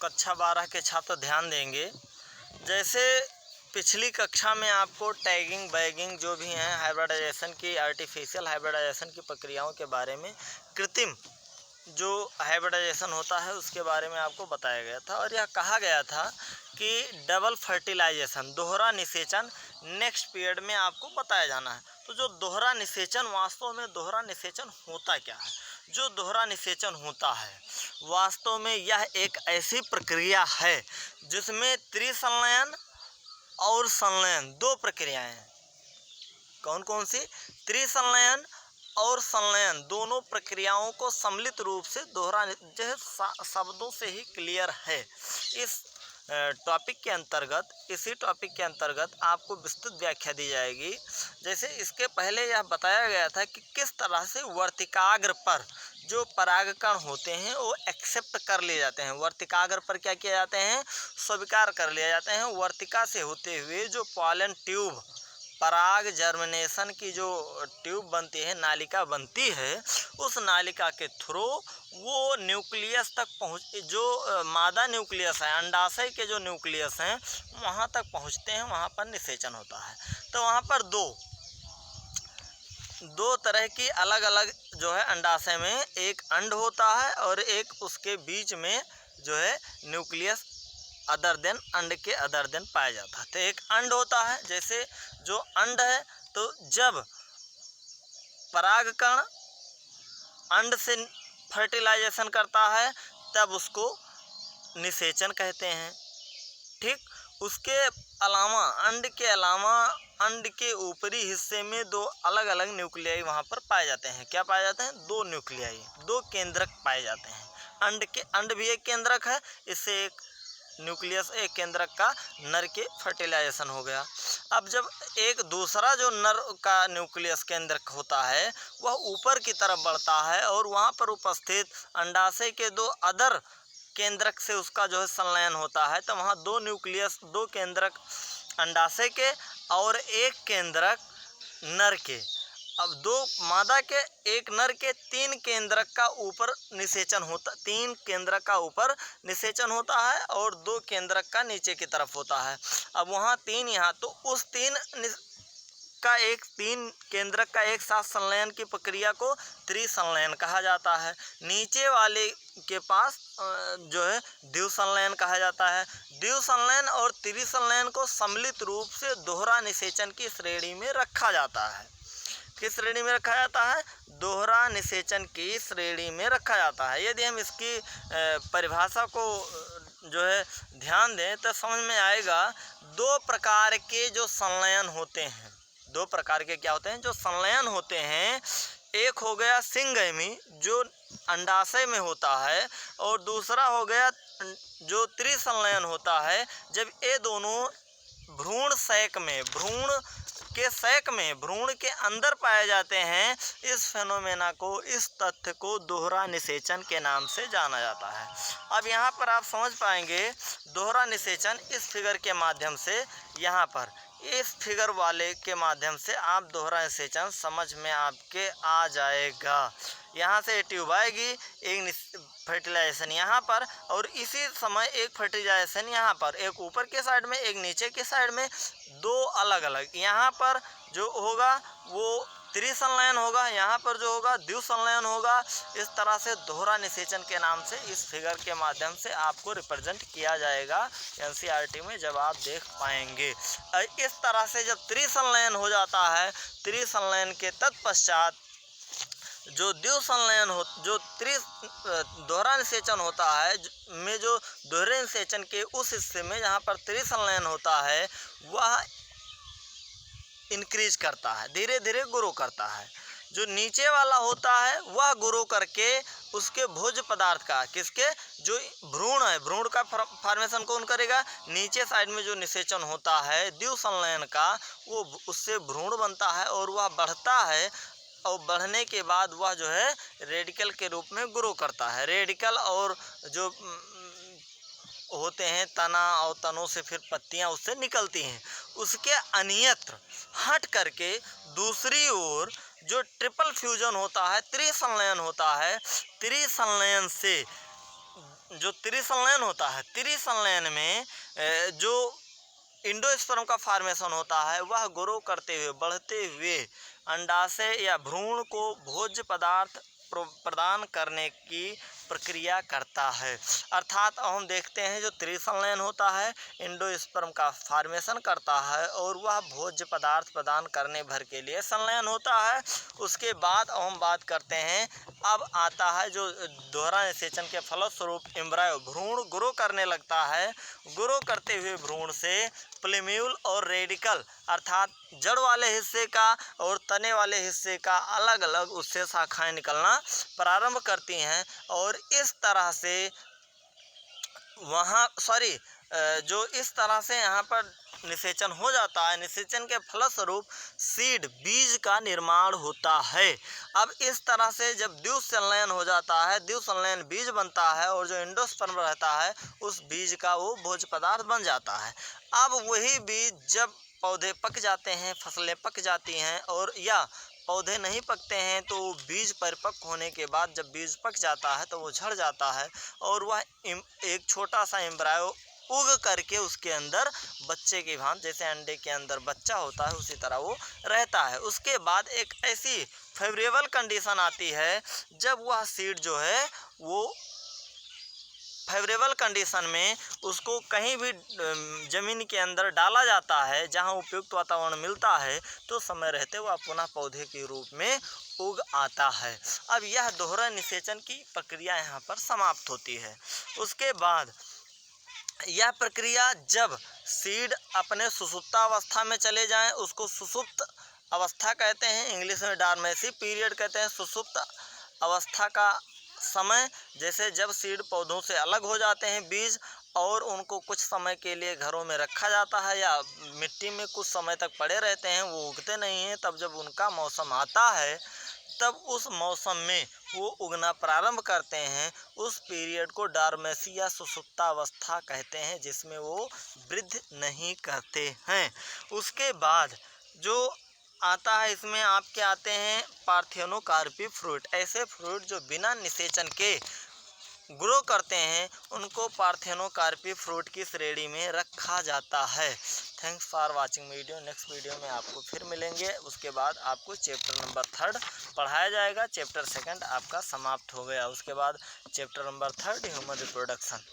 कक्षा 12 के छात्र ध्यान देंगे। जैसे पिछली कक्षा में आपको टैगिंग बैगिंग जो भी हैं हाइब्रिडाइजेशन की, आर्टिफिशियल हाइब्रिडाइजेशन की प्रक्रियाओं के बारे में, कृत्रिम जो हाइब्रिडाइजेशन होता है उसके बारे में आपको बताया गया था। और यह कहा गया था कि डबल फर्टिलाइजेशन, दोहरा निषेचन नेक्स्ट पीरियड में आपको बताया जाना है। तो जो दोहरा निषेचन, वास्तव में दोहरा निषेचन होता क्या है? जो दोहरा निषेचन होता है वास्तव में यह एक ऐसी प्रक्रिया है जिसमें त्रिसंलयन और संलयन दो प्रक्रियाएं हैं। कौन कौन सी? त्रिसंलयन और संलयन दोनों प्रक्रियाओं को सम्मिलित रूप से दोहरा, जैसे शब्दों से ही क्लियर है। इस टॉपिक के अंतर्गत, इसी टॉपिक के अंतर्गत आपको विस्तृत व्याख्या दी जाएगी। जैसे इसके पहले यह बताया गया था कि किस तरह से वर्तिकाग्र पर जो परागकण होते हैं वो एक्सेप्ट कर लिए जाते हैं। वर्तिकाग्र पर क्या किया जाते हैं? स्वीकार कर लिए जाते हैं। वर्तिका से होते हुए जो पॉलन ट्यूब, पराग जर्मिनेशन की जो ट्यूब बनती है, नालिका बनती है, उस नालिका के थ्रू वो न्यूक्लियस तक पहुँच, जो मादा न्यूक्लियस है, अंडाशय के जो न्यूक्लियस हैं वहाँ तक पहुँचते हैं, वहाँ पर निषेचन होता है। तो वहाँ पर दो तरह की अलग अलग जो है अंडाशय में, एक अंड होता है और एक उसके बीच में जो है न्यूक्लियस अदर देन अंड के अदर देन पाया जाता है। तो एक अंड होता है, जैसे जो अंड है, तो जब परागकण अंड से फर्टिलाइजेशन करता है तब उसको निषेचन कहते हैं। ठीक, उसके अलावा, अंड के अलावा, अंड के ऊपरी हिस्से में दो अलग अलग न्यूक्लियाई वहाँ पर पाए जाते हैं। क्या पाए जाते हैं? दो न्यूक्लियाई, दो केंद्रक पाए जाते हैं। अंड भी एक केंद्रक है, इससे एक न्यूक्लियस, एक केंद्रक का नर के फर्टिलाइजेशन हो गया। अब जब एक दूसरा जो नर का न्यूक्लियस केंद्रक होता है वह ऊपर की तरफ बढ़ता है और वहाँ पर उपस्थित अंडाशय के दो अदर केंद्रक से उसका जो है संलयन होता है। तो वहाँ दो न्यूक्लियस, दो केंद्रक अंडाशय के और एक केंद्रक नर के, अब दो मादा के एक नर के, तीन केंद्रक का ऊपर निषेचन होता, तीन केंद्रक का ऊपर निषेचन होता है और दो केंद्रक का नीचे की तरफ होता है। अब वहाँ तीन, यहाँ तो उस तीन केंद्रक का एक साथ संलयन की प्रक्रिया को त्रिसंलयन कहा जाता है। नीचे वाले के पास जो है द्विसंलयन कहा जाता है। द्विसंलयन और त्रिसंलयन को सम्मिलित रूप से दोहरा निषेचन की श्रेणी में रखा जाता है। किस श्रेणी में रखा जाता है? दोहरा निषेचन की श्रेणी में रखा जाता है। यदि हम इसकी परिभाषा को जो है ध्यान दें तो समझ में आएगा। दो प्रकार के जो संलयन होते हैं, दो प्रकार के क्या होते हैं जो संलयन होते हैं? एक हो गया सिंगैमी जो अंडाशय में होता है, और दूसरा हो गया जो त्रिसंलयन होता है जब ये दोनों भ्रूण सैक में, भ्रूण के सैक में, भ्रूण के अंदर पाए जाते हैं। इस फेनोमेना को, इस तथ्य को दोहरा निषेचन के नाम से जाना जाता है। अब यहाँ पर आप समझ पाएंगे दोहरा निषेचन इस फिगर के माध्यम से, यहाँ पर इस फिगर वाले के माध्यम से आप दोहरा निषेचन समझ में आपके आ जाएगा। यहाँ से ट्यूब आएगी, एक फर्टिलाइजेशन यहाँ पर, और इसी समय एक फर्टिलाइजेशन यहाँ पर, एक ऊपर के साइड में, एक नीचे के साइड में, दो अलग अलग। यहाँ पर जो होगा वो त्रिसंलयन होगा, यहाँ पर जो होगा द्विसंलयन होगा। इस तरह से दोहरा निषेचन के नाम से इस फिगर के माध्यम से आपको रिप्रेजेंट किया जाएगा। एनसीईआरटी में जब आप देख पाएंगे इस तरह से जब त्रिसंलयन हो जाता है, त्रिसंलयन के तत्पश्चात जो द्विसंलयन हो, जो दोहरा निषेचन होता है में, जो दोहरे निषेचन के उस हिस्से में जहाँ पर त्रिसंलयन होता है वह इंक्रीज करता है, धीरे धीरे ग्रो करता है। जो नीचे वाला होता है वह ग्रो करके उसके भोज्य पदार्थ का, किसके, जो भ्रूण है, भ्रूण का फॉर्मेशन कौन करेगा? नीचे साइड में जो निषेचन होता है द्विसंलयन का, वो उससे भ्रूण बनता है और वह बढ़ता है, और बढ़ने के बाद वह जो है रेडिकल के रूप में ग्रो करता है। रेडिकल और जो होते हैं तना, और तनों से फिर पत्तियां उससे निकलती हैं। उसके अन्यत्र हट करके दूसरी ओर जो ट्रिपल फ्यूजन होता है, त्रिसंलयन होता है, त्रिसंलयन से जो त्रिसंलयन होता है, त्रिसंलयन में जो इंडोस्पर्म का फॉर्मेशन होता है वह ग्रो करते हुए, बढ़ते हुए अंडाशय या भ्रूण को भोज्य पदार्थ प्रदान करने की प्रक्रिया करता है। अर्थात हम देखते हैं जो त्रिसंलयन होता है इंडोस्पर्म का फॉर्मेशन करता है और वह भोज्य पदार्थ प्रदान करने भर के लिए संलयन होता है। उसके बाद हम बात करते हैं, अब आता है जो दोहरा निषेचन के फलस्वरूप एम्ब्रायो भ्रूण ग्रो करने लगता है। ग्रो करते हुए भ्रूण से प्लेम्यूल और रेडिकल अर्थात जड़ वाले हिस्से का और तने वाले हिस्से का अलग अलग उससे शाखाएं निकलना प्रारंभ करती हैं और इस तरह से जो इस तरह से यहाँ पर निषेचन हो जाता है। निषेचन के फलस्वरूप सीड बीज का निर्माण होता है। अब इस तरह से जब द्विसंलयन हो जाता है, द्विसंलयन बीज बनता है और जो एंडोस्पर्म रहता है उस बीज का वो भोज्य पदार्थ बन जाता है। अब वही बीज जब पौधे पक जाते हैं, फसलें पक जाती हैं और या पौधे नहीं पकते हैं तो बीज परिपक्व होने के बाद जब बीज पक जाता है तो वो झड़ जाता है और वह एक छोटा सा एम्ब्रायो उग करके उसके अंदर बच्चे की भांति, जैसे अंडे के अंदर बच्चा होता है उसी तरह वो रहता है। उसके बाद एक ऐसी फेवरेबल कंडीशन आती है जब वह सीड जो है वो फेवरेबल कंडीशन में उसको कहीं भी ज़मीन के अंदर डाला जाता है जहां उपयुक्त वातावरण मिलता है तो समय रहते वह पुनः पौधे के रूप में उग आता है। अब यह दोहरा निषेचन की प्रक्रिया यहाँ पर समाप्त होती है। उसके बाद यह प्रक्रिया जब सीड अपने सुसुप्तावस्था में चले जाएं उसको सुसुप्त अवस्था कहते हैं, इंग्लिश में डॉर्मेंसी पीरियड कहते हैं। सुसुप्त अवस्था का समय, जैसे जब सीड पौधों से अलग हो जाते हैं बीज और उनको कुछ समय के लिए घरों में रखा जाता है या मिट्टी में कुछ समय तक पड़े रहते हैं, वो उगते नहीं हैं, तब जब उनका मौसम आता है तब उस मौसम में वो उगना प्रारंभ करते हैं। उस पीरियड को डॉर्मेंसी या सुसुप्तावस्था कहते हैं जिसमें वो वृद्धि नहीं करते हैं। उसके बाद जो आता है इसमें आपके आते हैं पार्थेनोकार्पी फ्रूट। ऐसे फ्रूट जो बिना निषेचन के ग्रो करते हैं उनको पार्थेनोकार्पी फ्रूट की श्रेणी में रखा जाता है। Thanks for watching video. Next video में आपको फिर मिलेंगे। उसके बाद आपको चैप्टर नंबर 3 पढ़ाया जाएगा। चैप्टर 2 आपका समाप्त हो गया। उसके बाद चैप्टर नंबर 3 ह्यूमन रिप्रोडक्शन।